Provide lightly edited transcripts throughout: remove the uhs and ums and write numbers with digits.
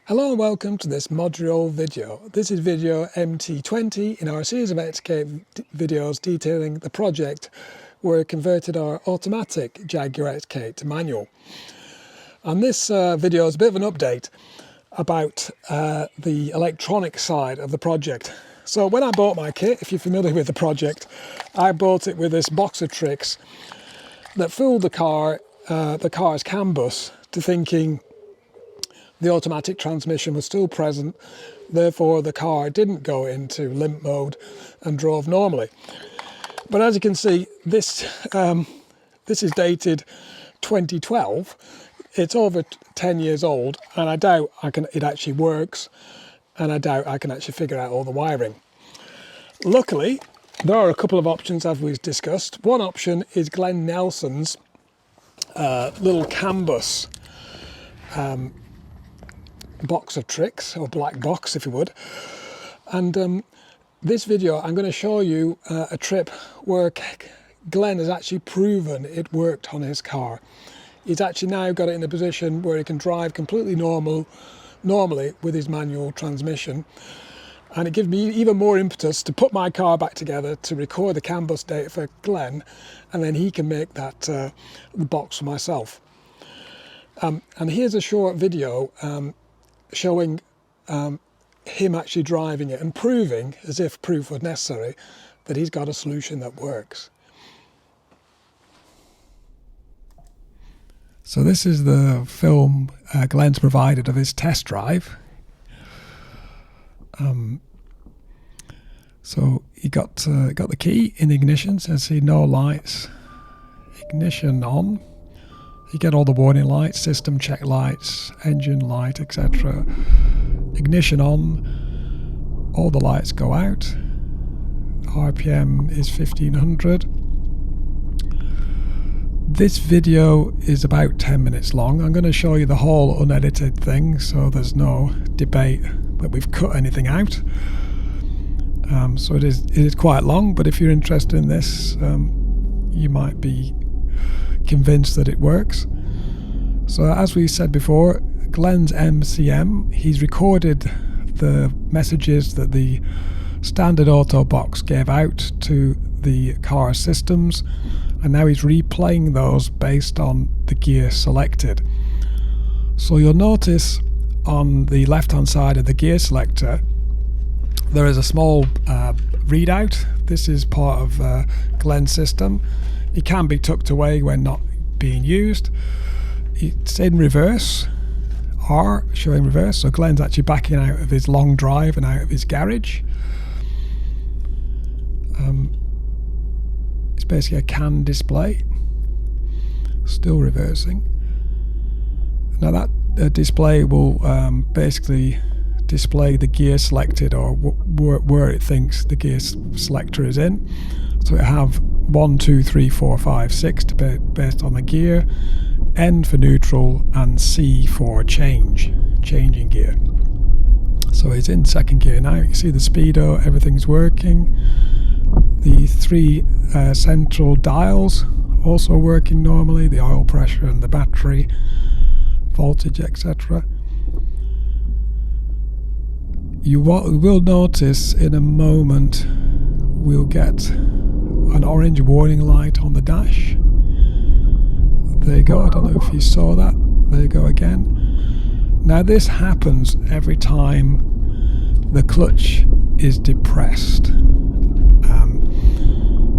Hello and welcome to this Modurol video. This is video MT20 in our series of XK videos detailing the project where we converted our automatic Jaguar XK8 to manual. And this video is a bit of an update about the electronic side of the project. So when I bought my kit, if you're familiar with the project, I bought it with this box of tricks that fooled the car's CANBUS to thinking the automatic transmission was still present, therefore the car didn't go into limp mode and drove normally. But as you can see, this is dated 2012. It's over 10 years old, and I doubt it actually works, and I doubt I can actually figure out all the wiring. Luckily, there are a couple of options as we've discussed. One option is Glenn Nelson's little CANBUS box of tricks, or black box if you would. And this video I'm going to show you a trip where Glenn has actually proven it worked on his car. He's actually now got it in a position where he can drive completely normally with his manual transmission, and it gives me even more impetus to put my car back together to record the CANBUS data for Glenn, and then he can make that the box for myself. And here's a short video showing him actually driving it and proving, as if proof was necessary, that he's got a solution that works. So this is the film Glenn's provided of his test drive. So he got the key in the ignition, says see no lights, ignition on. You get all the warning lights, system check lights, engine light, etc. Ignition on, all the lights go out. RPM is 1500. This video is about 10 minutes long. I'm going to show you the whole unedited thing, so there's no debate that we've cut anything out. So it is quite long, but if you're interested in this, you might be convinced that it works. So as we said before, Glenn's MCM, he's recorded the messages that the standard auto box gave out to the car systems, and now he's replaying those based on the gear selected. So you'll notice on the left hand side of the gear selector there is a small readout. This is part of Glenn's system. It can be tucked away when not being used. It's in reverse, R showing reverse, so Glenn's actually backing out of his long drive and out of his garage. It's basically a CAN display, still reversing. Now that display will basically display the gear selected, or where it thinks the gear selector is in. So it have 1, 2, 3, 4, 5, 6 based on the gear, N for neutral, and C for changing gear. So it's in second gear now. You see the speedo, everything's working. The 3 central dials also working normally, the oil pressure and the battery voltage, etc. You will notice in a moment we'll get an orange warning light on the dash. There you go, I don't know if you saw that. There you go again. Now this happens every time the clutch is depressed.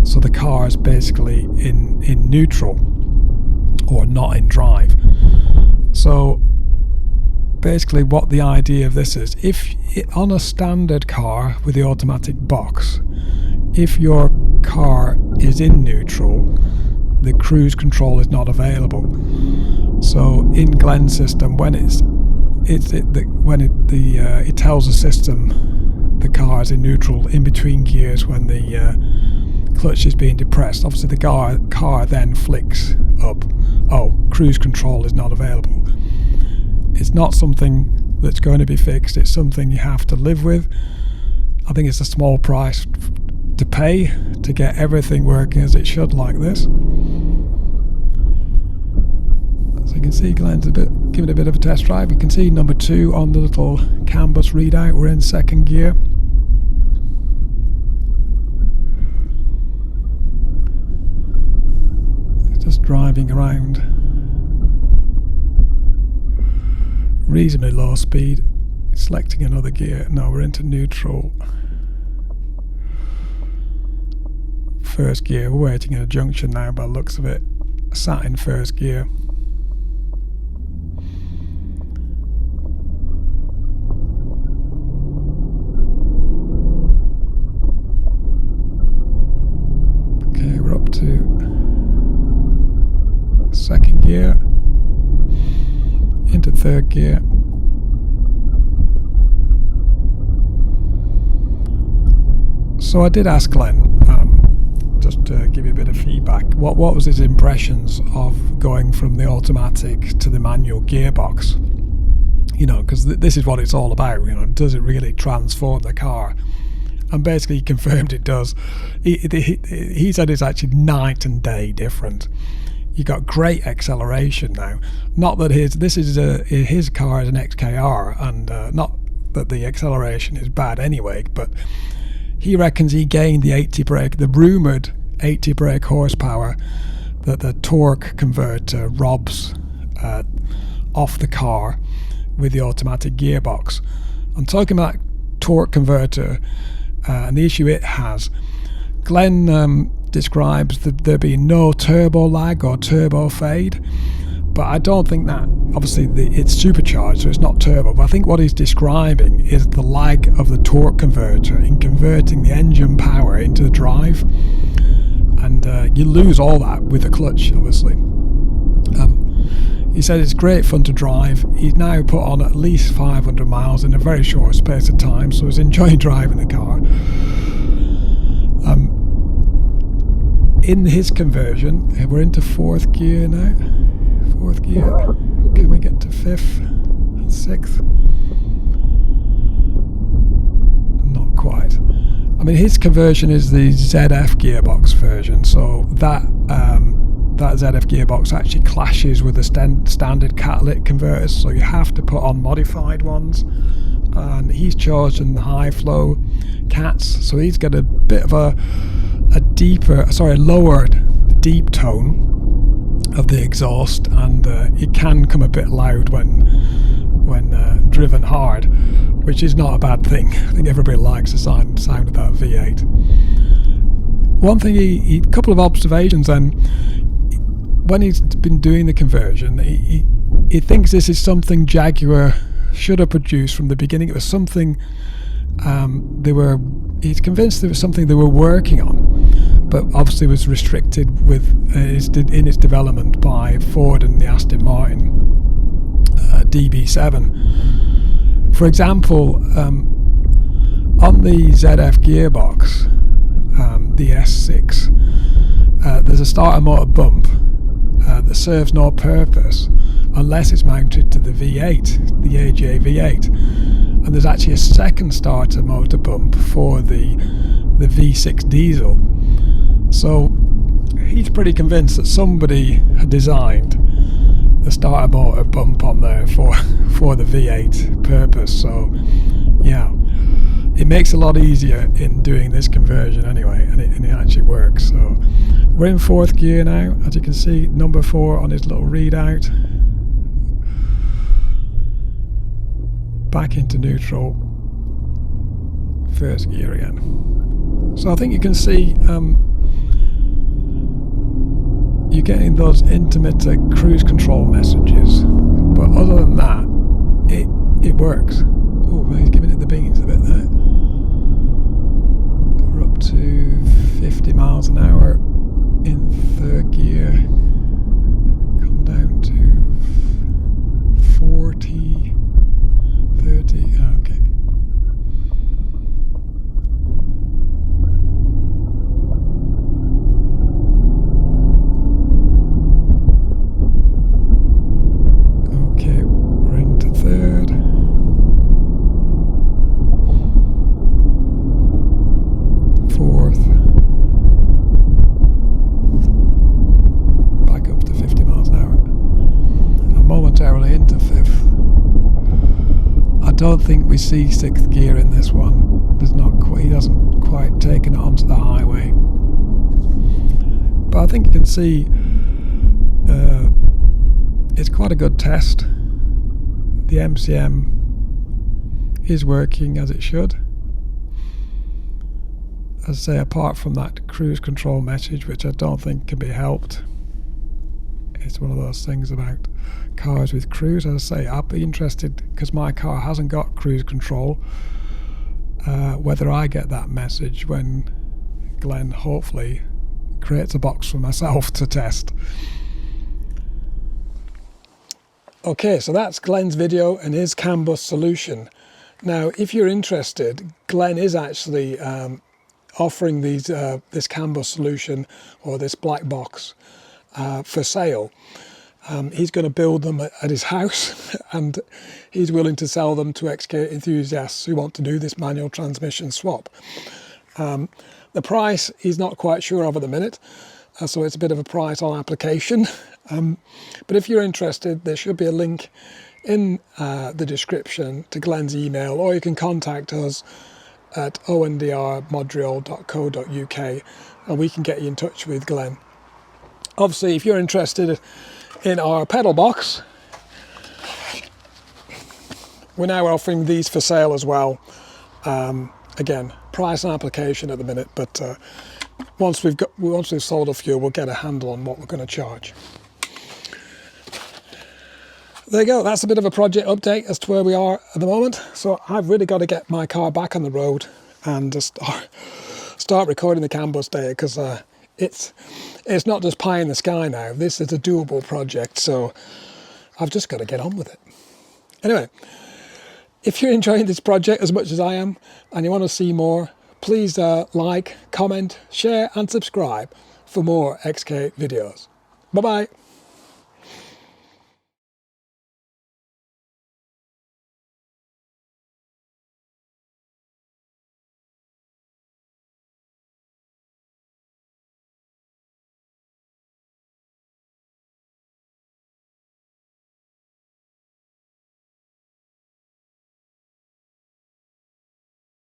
So the car is basically in neutral or not in drive. So basically what the idea of this is, if on a standard car with the automatic box, if your car is in neutral, the cruise control is not available. So in Glenn's system, when it tells the system the car is in neutral in between gears when the clutch is being depressed, obviously the car then flicks up, oh, cruise control is not available. It's not something that's going to be fixed, it's something you have to live with. I think it's a small price to pay to get everything working as it should like this. So you can see, Glenn's giving a bit of a test drive. You can see number 2 on the little CANBUS readout. We're in 2nd gear. Just driving around reasonably low speed, selecting another gear. Now we're into neutral. 1st gear. We're waiting in a junction now by the looks of it. Sat in 1st gear. Okay, we're up to 2nd gear, into 3rd gear. So I did ask Glenn, just to give you a bit of feedback, what was his impressions of going from the automatic to the manual gearbox? You know, because this is what it's all about. You know, does it really transform the car? And basically he confirmed it does. He said it's actually night and day different. You got great acceleration now. Not that his car is an XKR, and not that the acceleration is bad anyway, but he reckons he gained the 80 brake, the rumoured 80 brake horsepower that the torque converter robs off the car with the automatic gearbox. I'm talking about torque converter and the issue it has. Glenn describes there being no turbo lag or turbo fade, but I don't think that, obviously it's supercharged, so it's not turbo, but I think what he's describing is the lag of the torque converter in converting the engine power into the drive, and you lose all that with the clutch, obviously. He said it's great fun to drive. He's now put on at least 500 miles in a very short space of time, so he's enjoying driving the car. In his conversion, we're into 4th gear now. 4th gear. Can we get to 5th and 6th? Not quite. I mean, his conversion is the ZF gearbox version, so that ZF gearbox actually clashes with the standard catalytic converters, so you have to put on modified ones. And he's chosen the high flow cats, so he's got a bit of a lowered deep tone of the exhaust, and it can come a bit loud when driven hard, which is not a bad thing. I think everybody likes the sound of that V8. One thing, a couple of observations, and when he's been doing the conversion, he thinks this is something Jaguar should have produced from the beginning. It was something he's convinced it was something they were working on, but obviously was restricted in its development by Ford and the Aston Martin DB7. For example, on the ZF gearbox, the S6, there's a starter motor bump that serves no purpose unless it's mounted to the V8, the AJ V8. And there's actually a second starter motor bump for the V6 diesel. So he's pretty convinced that somebody had designed the starter motor bump on there for the V8 purpose. So yeah, it makes it a lot easier in doing this conversion anyway, and it actually works. So we're in 4th gear now, as you can see, number 4 on his little readout. Back into neutral, 1st gear again. So I think you can see you're getting those intermittent cruise control messages, but other than that, it works. Oh, he's giving it the beans a bit there. We're up to 50 miles an hour in 3rd gear. Come down to 40, 30. Okay. Okay, we're into 3rd. narrowly into fifth. I don't think we see sixth gear in this one. There's not quite, he hasn't quite taken it onto the highway. But I think you can see it's quite a good test. The MCM is working as it should. As I say, apart from that cruise control message, which I don't think can be helped. It's one of those things about cars with cruise. As I say, I'll be interested, because my car hasn't got cruise control, whether I get that message when Glenn hopefully creates a box for myself to test. Okay, so that's Glenn's video and his CANBUS solution. Now, if you're interested, Glenn is actually offering these this CANBUS solution, or this black box, for sale. He's going to build them at his house, and he's willing to sell them to XK enthusiasts who want to do this manual transmission swap. The price he's not quite sure of at the minute, so it's a bit of a price on application. But if you're interested, there should be a link in the description to Glenn's email, or you can contact us at ondrmodurol.co.uk and we can get you in touch with Glenn. Obviously, if you're interested in our pedal box, we're now offering these for sale as well. Again, price and application at the minute, but once we've sold a few, we'll get a handle on what we're going to charge. There you go, that's a bit of a project update as to where we are at the moment. So I've really got to get my car back on the road and just start recording the CANBUS data, because it's not just pie in the sky now. This is a doable project, so I've just got to get on with it. Anyway, if you're enjoying this project as much as I am and you want to see more, please like, comment, share and subscribe for more XK videos. Bye bye.